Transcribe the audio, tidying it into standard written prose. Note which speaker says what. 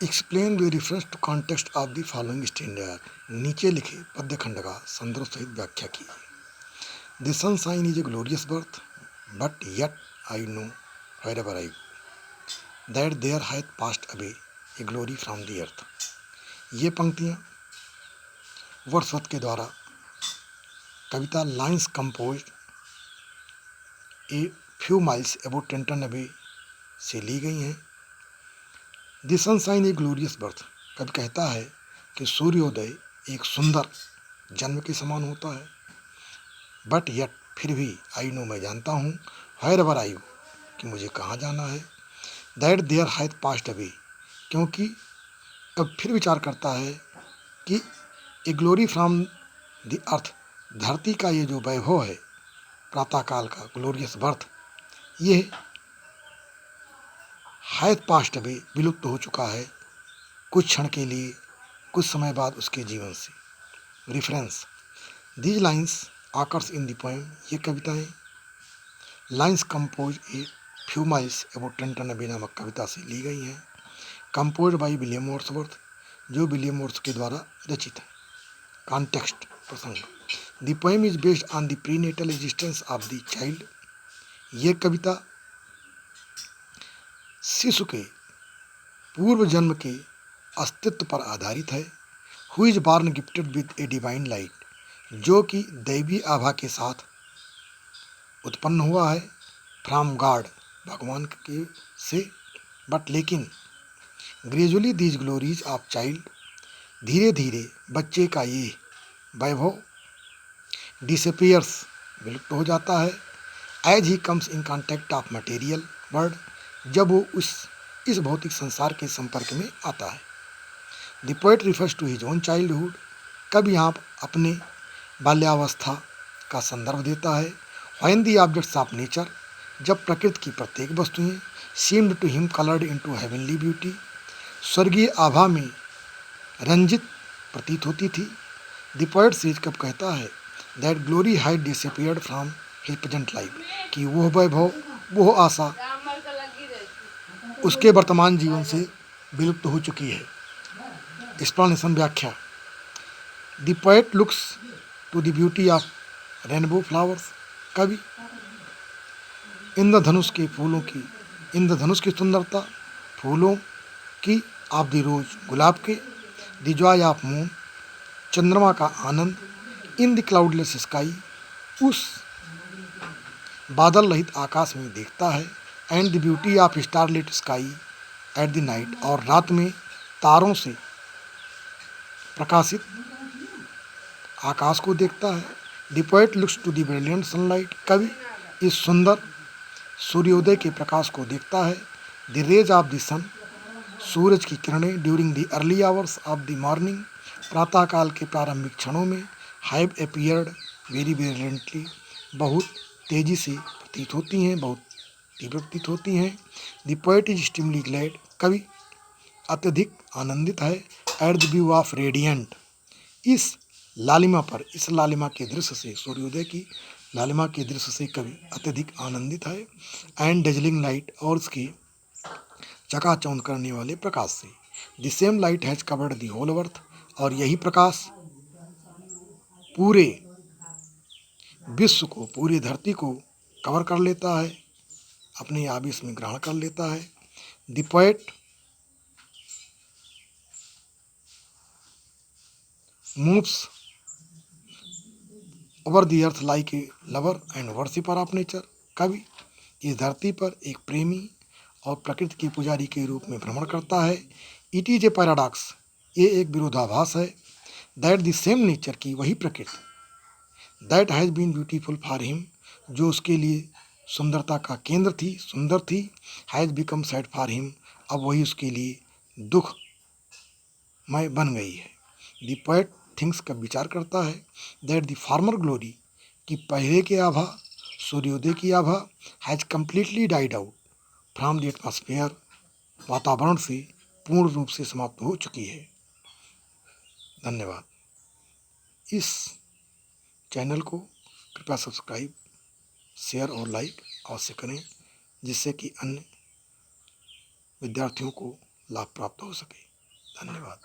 Speaker 1: Explain the reference to context of the following standard. नीचे लिखे पद्य खंड का संदर्भ सहित व्याख्या की। The sunshine is a glorious birth but yet I know wherever I go that there hath passed away a glory from the earth। ये पंक्तियाँ वर्ड्सवर्थ के द्वारा कविता lines composed a few miles about Tintern Abbey से ली गई हैं। The sunshine a glorious birth, कवि कहता है कि सूर्योदय एक सुंदर जन्म के समान होता है। बट यट, फिर भी, आई नो, मैं जानता हूँ, व्हेरेवर आई गो, कि मुझे कहाँ जाना है। That there hath passed away, क्योंकि कब फिर विचार करता है कि a glory from the earth, धरती का ये जो वैभव है प्रातःकाल का ग्लोरियस बर्थ, ये हैथ पास्ट अवे, विलुप्त हो चुका है कुछ क्षण के लिए, कुछ समय बाद उसके जीवन से। Reference, these lines occurs in the poem, ये कविताएं lines compose a few miles about Tintern Abbey नामक कविता से ली गई हैं। कंपोज बाई विलियम वर्ड्सवर्थ, जो विलियम वर्ड्स के द्वारा रचित है। कॉन्टेक्स्ट, प्रसंग, the poem is based on the prenatal existence of the child, ये कविता शिशु के पूर्व जन्म के अस्तित्व पर आधारित है। Who is born gifted with a divine light, जो कि दैवी आभा के साथ उत्पन्न हुआ है, फ्रॉम गॉड, भगवान के से। बट लेकिन gradually these glories of child, धीरे धीरे बच्चे का ये वैभव डिसअपियर्स, विलुप्त हो जाता है। As he comes in contact of material world, जब वो इस भौतिक संसार के संपर्क में आता है। The poet refers to his own childhood, कब यहाँ अपने बाल्यावस्था का संदर्भ देता है। When the objects of nature, जब प्रकृति की प्रत्येक वस्तुएं seemed to him coloured into heavenly beauty, स्वर्गीय आभा में रंजित प्रतीत होती थी। द पोएट सेज, कब कहता है, that glory had disappeared from his present life, कि वह वैभव, वह आशा उसके वर्तमान जीवन से विलुप्त हो चुकी है। एक्सप्लेनेशन, व्याख्या, the poet looks to the beauty of rainbow flowers, कवि इंद्रधनुष के फूलों की, इंद्रधनुष की सुंदरता, फूलों की, ऑफ द रोज, गुलाब के, द जॉय ऑफ मून, चंद्रमा का आनंद, इन द क्लाउडलेस स्काई, उस बादल रहित आकाश में देखता है। And the beauty of starlit sky at the night, और रात में तारों से प्रकाशित आकाश को देखता है। The poet looks to the brilliant sunlight, कवि इस सुंदर सूर्योदय के प्रकाश को देखता है। The rays of the sun, सूरज की किरणें, during the early hours of the morning, प्रातःकाल के प्रारंभिक क्षणों में, हैव अपीयर्ड वेरी ब्रिलियंटली, बहुत तेजी से प्रतीत होती हैं, बहुत तीव्र प्रतीत होती हैं। The poet is extremely glad, कवि अत्यधिक आनंदित है। At the view of radiant, इस लालिमा पर, इस लालिमा के दृश्य से, सूर्योदय की लालिमा के दृश्य से कवि अत्यधिक आनंदित है। एंड डजलिंग लाइट, और उसकी चकाचौंध करने वाले प्रकाश से। The same light has covered the whole earth, और यही प्रकाश पूरे विश्व को, पूरी धरती को कवर कर लेता है, अपने आवेश में ग्रहण कर लेता है। The poet moves over the earth like a lover and worshipper of nature, कवि इस धरती पर एक प्रेमी और प्रकृति के पुजारी के रूप में भ्रमण करता है। इट इज ए पैराडॉक्स, ये एक विरोधाभास है। दैट द सेम नेचर, की वही प्रकृति, that has been beautiful for him, जो उसके लिए सुंदरता का केंद्र थी, सुंदर थी, has become sad for him, अब वही उसके लिए दुखमय बन गई है। द पोएट थिंक्स, का विचार करता है, दैट द फॉर्मर ग्लोरी, कि पहले के आभा, सूर्योदय की आभा, has completely died out from the atmosphere, वातावरण से पूर्ण रूप से समाप्त हो चुकी है। धन्यवाद। इस चैनल को कृपया सब्सक्राइब, शेयर और लाइक अवश्य करें, जिससे कि अन्य विद्यार्थियों को लाभ प्राप्त हो सके। धन्यवाद।